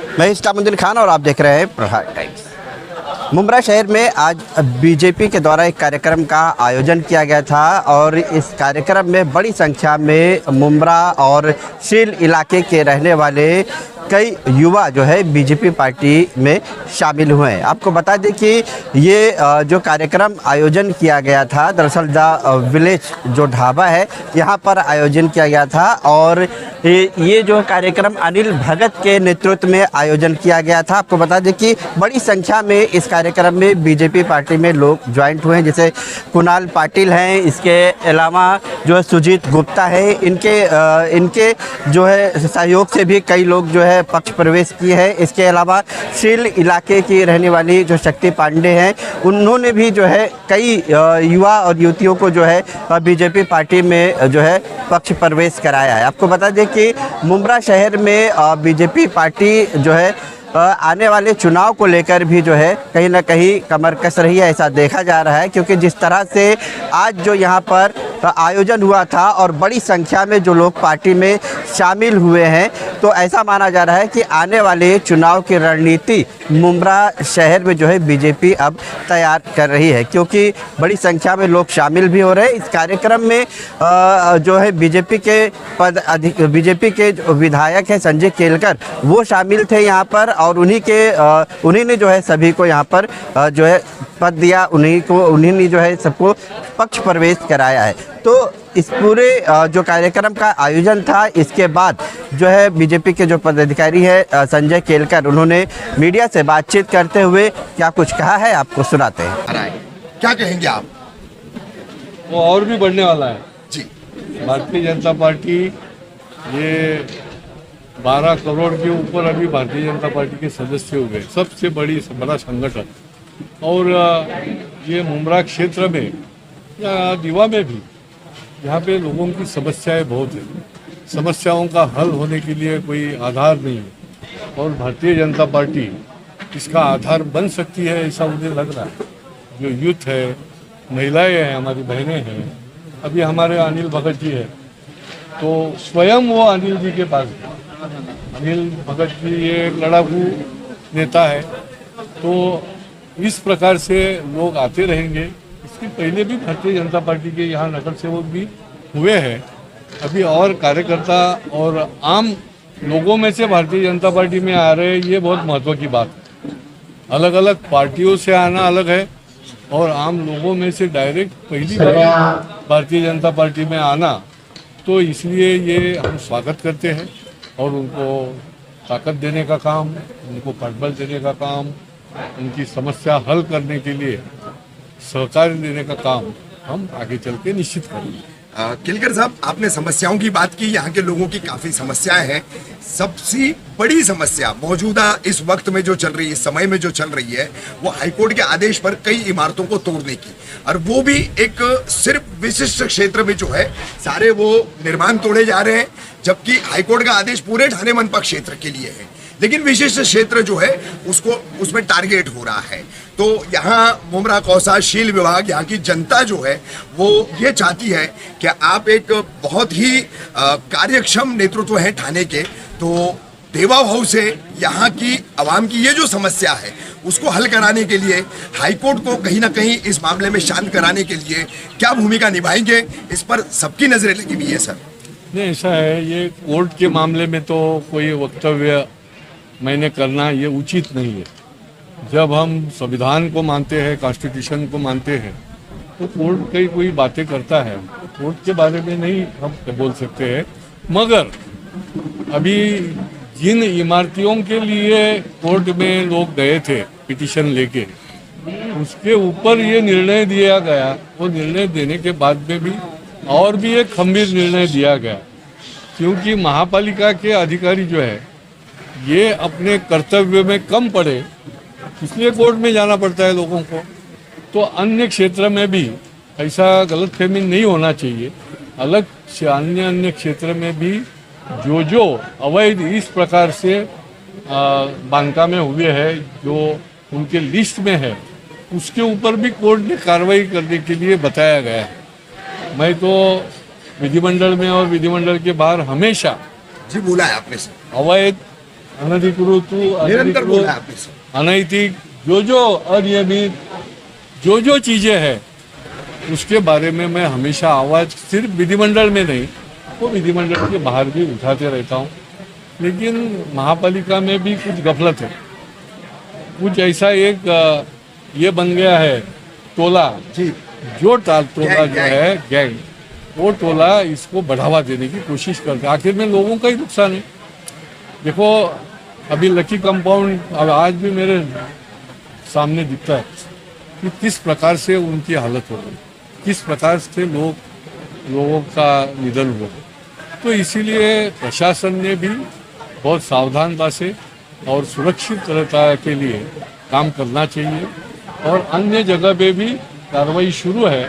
मैं इस्लामुद्दीन खान और आप देख रहे हैं प्रहार टाइम्स। मुंब्रा शहर में आज बीजेपी के द्वारा एक कार्यक्रम का आयोजन किया गया था और इस कार्यक्रम में बड़ी संख्या में मुंब्रा और शील इलाके के रहने वाले कई युवा जो है बीजेपी पार्टी में शामिल हुए हैं। आपको बता दें कि ये जो कार्यक्रम आयोजन किया गया था, दरअसल द विलेज जो ढाबा है यहाँ पर आयोजन किया गया था और ये जो कार्यक्रम अनिल भगत के नेतृत्व में आयोजन किया गया था। आपको बता दें कि बड़ी संख्या में इस कार्यक्रम में बीजेपी पार्टी में लोग ज्वाइंट हुए हैं, जैसे कुणाल पाटिल हैं, इसके अलावा जो है सुजीत गुप्ता है, इनके जो है सहयोग से भी कई लोग जो है पक्ष प्रवेश किए हैं। इसके अलावा शील इलाके की रहने वाली जो शक्ति पांडे हैं, उन्होंने भी जो है कई युवा और युवतियों को जो है बीजेपी पार्टी में जो है पक्ष प्रवेश कराया है। आपको बता दें कि मुंब्रा शहर में बीजेपी पार्टी जो है आने वाले चुनाव को लेकर भी जो है कहीं ना कहीं कमर कस रही है, ऐसा देखा जा रहा है, क्योंकि जिस तरह से आज जो यहाँ पर आयोजन हुआ था और बड़ी संख्या में जो लोग पार्टी में शामिल हुए हैं, तो ऐसा माना जा रहा है कि आने वाले चुनाव की रणनीति मुंब्रा शहर में जो है बीजेपी अब तैयार कर रही है, क्योंकि बड़ी संख्या में लोग शामिल भी हो रहे हैं। इस कार्यक्रम में जो है बीजेपी के जो विधायक हैं संजय केलकर, वो शामिल थे यहाँ पर और उन्हीं ने जो है सभी को यहाँ पर जो है पद दिया, उन्हीं ने जो है सबको पक्ष प्रवेश कराया है। तो इस पूरे जो कार्यक्रम का आयोजन था, इसके बाद जो है बीजेपी के जो पदाधिकारी है संजय केलकर, उन्होंने मीडिया से बातचीत करते हुए क्या कुछ कहा है, आपको सुनाते हैं। क्या कहेंगे आप? वो और भी बढ़ने वाला है जी। भारतीय जनता पार्टी ये 12 करोड़ के ऊपर अभी भारतीय जनता पार्टी के सदस्य हुए, सबसे बड़ा संगठन। और ये मुंब्रा क्षेत्र में या दीवा में भी यहाँ पे लोगों की समस्याएं बहुत हैं। समस्याओं का हल होने के लिए कोई आधार नहीं है और भारतीय जनता पार्टी इसका आधार बन सकती है, ऐसा मुझे लग रहा है। जो यूथ है, महिलाएं हैं, हमारी बहनें हैं, अभी हमारे अनिल भगत जी है, तो स्वयं वो अनिल जी के पास गए। अनिल भगत जी ये एक लड़ाकू नेता है, तो इस प्रकार से लोग आते रहेंगे। इसके पहले भी भारतीय जनता पार्टी के यहाँ नगर सेवक भी हुए हैं। अभी और कार्यकर्ता और आम लोगों में से भारतीय जनता पार्टी में आ रहे हैं, ये बहुत महत्व की बात है। अलग अलग पार्टियों से आना अलग है और आम लोगों में से डायरेक्ट पहली बार भारतीय जनता पार्टी में आना, तो इसलिए ये हम स्वागत करते हैं और उनको ताकत देने का काम, उनको पटबल देने का काम, उनकी समस्या हल करने के लिए सहकार देने का काम हम आगे चल के निश्चित करेंगे। केलकर साहब, आपने समस्याओं की बात की। यहाँ के लोगों की काफी समस्याएं हैं। सबसे बड़ी समस्या मौजूदा इस वक्त में जो चल रही है, इस समय में जो चल रही है, वो हाईकोर्ट के आदेश पर कई इमारतों को तोड़ने की, और वो भी एक सिर्फ विशिष्ट क्षेत्र में जो है सारे वो निर्माण तोड़े जा रहे हैं, जबकि हाईकोर्ट का आदेश पूरे ठाणे मनपा क्षेत्र के लिए है, लेकिन विशिष्ट क्षेत्र जो है उसमें टारगेट हो रहा है। तो यहाँ मुंब्रा कौसा शील विभाग, यहाँ की जनता जो है वो ये चाहती है कि आप एक बहुत ही कार्यक्षम नेतृत्व है ठाणे के, तो देवा भाव से यहाँ की आवाम की ये जो समस्या है उसको हल कराने के लिए हाईकोर्ट को कहीं ना कहीं इस मामले में शांत कराने के लिए क्या भूमिका निभाएंगे, इस पर सबकी नजरें लगी हुई है। सर, नहीं, ऐसा है, ये कोर्ट के मामले में तो कोई वक्तव्य मैंने करना ये उचित नहीं है। जब हम संविधान को मानते हैं, कॉन्स्टिट्यूशन को मानते हैं, तो कोर्ट कई कोई बातें करता है, कोर्ट के बारे में नहीं हम बोल सकते हैं। मगर अभी जिन इमारतियों के लिए कोर्ट में लोग गए थे पिटीशन लेके, उसके ऊपर ये निर्णय दिया गया। वो निर्णय देने के बाद में भी और भी एक गंभीर निर्णय दिया गया, क्योंकि महापालिका के अधिकारी जो है ये अपने कर्तव्य में कम पड़े, इसलिए कोर्ट में जाना पड़ता है लोगों को। तो अन्य क्षेत्र में भी ऐसा गलतफहमी नहीं होना चाहिए। अलग से अन्य क्षेत्र में भी जो अवैध इस प्रकार से बांधकामें हुए हैं, जो उनके लिस्ट में है, उसके ऊपर भी कोर्ट ने कार्रवाई करने के लिए बताया गया है। मैं तो विधिमंडल में और विधिमंडल के बाहर हमेशा जी बोला है आपने, अवैध अनधिकृत निरंतर बोला है आपने सर। अनैतिक जो अनियमित जो चीजें हैं उसके बारे में मैं हमेशा आवाज सिर्फ विधिमंडल में नहीं, वो विधिमंडल के बाहर भी उठाते रहता हूँ। लेकिन महापालिका में भी कुछ गफलत है, कुछ ऐसा एक ये बन गया है टोला, जी जो टोला जो गैंग। है गैंग, वो टोला इसको बढ़ावा देने की कोशिश करते हैं। आखिर में लोगों का ही नुकसान है। देखो अभी लकी कंपाउंड अब आज भी मेरे सामने दिखता है कि किस प्रकार से उनकी हालत हो गई, किस प्रकार से लोगों का निधन हुआ। तो इसीलिए प्रशासन ने भी बहुत सावधानता से और सुरक्षितता के लिए काम करना चाहिए। और अन्य जगह पे भी कार्रवाई शुरू है,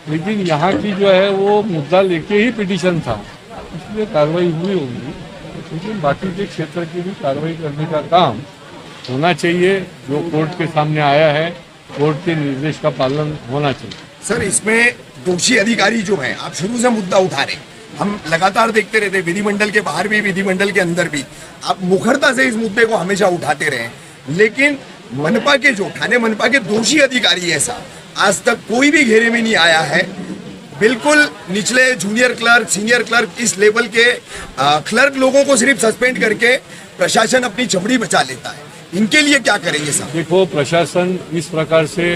लेकिन यहाँ की जो है वो मुद्दा लेके ही पिटीशन था, इसलिए कार्रवाई हुई होगी। लेकिन बाकी के क्षेत्र की भी कार्रवाई करने का काम होना चाहिए। जो कोर्ट के सामने आया है, कोर्ट के निर्देश का पालन होना चाहिए। सर इसमें दोषी अधिकारी जो हैं, आप शुरू से मुद्दा उठा रहे हैं, हम लगातार देखते रहते हैं, विधिमंडल के बाहर भी विधिमंडल के अंदर भी आप मुखरता से इस मुद्दे को हमेशा उठाते रहे। लेकिन मनपा के जो ठाणे मनपा के दोषी अधिकारी ऐसा आज तक कोई भी घेरे में नहीं आया है। बिल्कुल निचले जूनियर क्लर्क, सीनियर क्लर्क, इस लेवल के क्लर्क लोगों को सिर्फ सस्पेंड करके प्रशासन अपनी चमड़ी बचा लेता है। इनके लिए क्या करेंगे साहब? देखो प्रशासन इस प्रकार से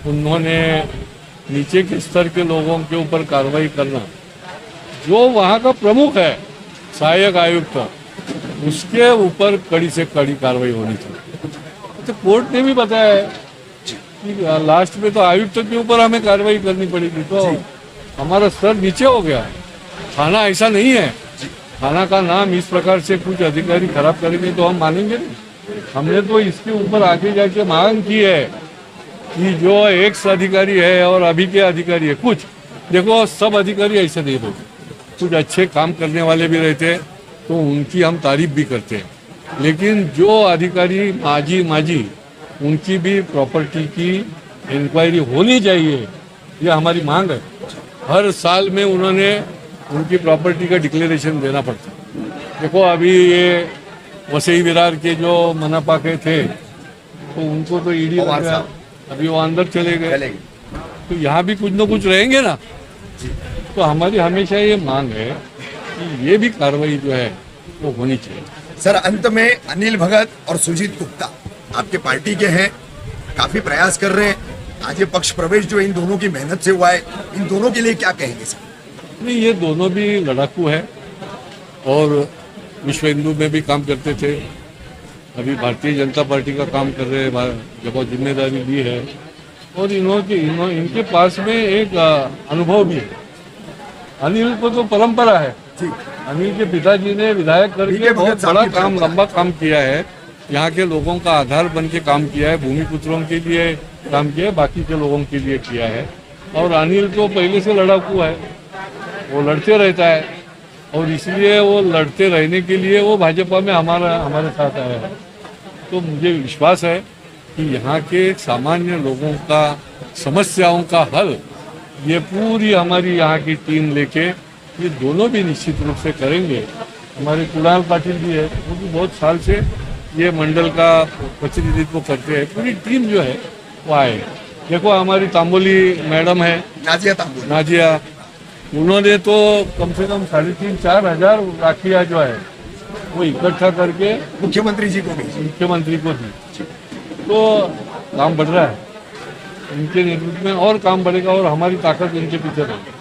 उन्होंने नीचे के स्तर के लोगों के ऊपर कार्रवाई करना, जो वहाँ का प्रमुख है सहायक आयुक्त, उसके ऊपर कड़ी से कड़ी कार्रवाई होनी चाहिए। तो कोर्ट ने भी बताया है कि लास्ट में तो आयुक्त के ऊपर हमें कार्रवाई करनी पड़ेगी, तो हमारा स्तर नीचे हो गया। थाना ऐसा नहीं है, थाना का नाम इस प्रकार से कुछ अधिकारी खराब करेंगे तो हम मानेंगे नहीं। हमने तो इसके ऊपर आगे जाके मांग की है कि जो एक्स अधिकारी है और अभी के अधिकारी है, कुछ देखो सब अधिकारी ऐसे नहीं रहते, कुछ अच्छे काम करने वाले भी रहते हैं, तो उनकी हम तारीफ भी करते हैं। लेकिन जो अधिकारी माजी उनकी भी प्रॉपर्टी की इंक्वायरी होनी चाहिए, ये हमारी मांग है। हर साल में उन्होंने उनकी प्रॉपर्टी का डिक्लेरेशन देना पड़ता है। देखो अभी ये वसई विरार के जो मनपा के थे, तो उनको तो ईडी लग गया, अभी वो अंदर चले गए, तो यहाँ भी कुछ ना कुछ रहेंगे ना। तो हमारी हमेशा ये मांग है कि ये भी कार्रवाई जो है वो होनी चाहिए। सर अंत में अनिल भगत और सुजीत गुप्ता आपके पार्टी के हैं, काफी प्रयास कर रहे हैं। आज ये पक्ष प्रवेश जो इन दोनों की मेहनत से हुआ है, इन दोनों के लिए क्या कहेंगे सर? नहीं, ये दोनों भी लड़ाकू है और विश्व हिंदू में भी काम करते थे, अभी भारतीय जनता पार्टी का काम कर रहे हैं, जब जिम्मेदारी ली है। और इनके पास में एक अनुभव भी है। अनिल को तो परंपरा है, अनिल के पिताजी ने विधायक करके बहुत बड़ा काम, लंबा काम किया है, यहाँ के लोगों का आधार बन के काम किया है, भूमिपुत्रों के लिए काम किया है, बाकी के लोगों के लिए किया है। और अनिल तो पहले से लड़ाकू है, वो लड़ते रहता है, और इसलिए वो लड़ते रहने के लिए वो भाजपा में हमारे साथ आया है। तो मुझे विश्वास है कि यहाँ के सामान्य लोगों का समस्याओं का हल ये पूरी हमारी यहाँ की टीम लेके ये दोनों भी निश्चित रूप से करेंगे। हमारे कुणाल पाटिल भी है, वो भी बहुत साल से ये मंडल का प्रतिनिधित्व करते हैं। पूरी टीम जो है वो आए। देखो हमारी तांबोली मैडम है, नाजिया, उन्होंने तो कम से कम 3,500-4 हज़ार राखियाँ जो है वो इकट्ठा करके मुख्यमंत्री जी को दी। तो काम बढ़ रहा है, इनके नेतृत्व में और काम बढ़ेगा और हमारी ताकत इनके पीछे रहेगी।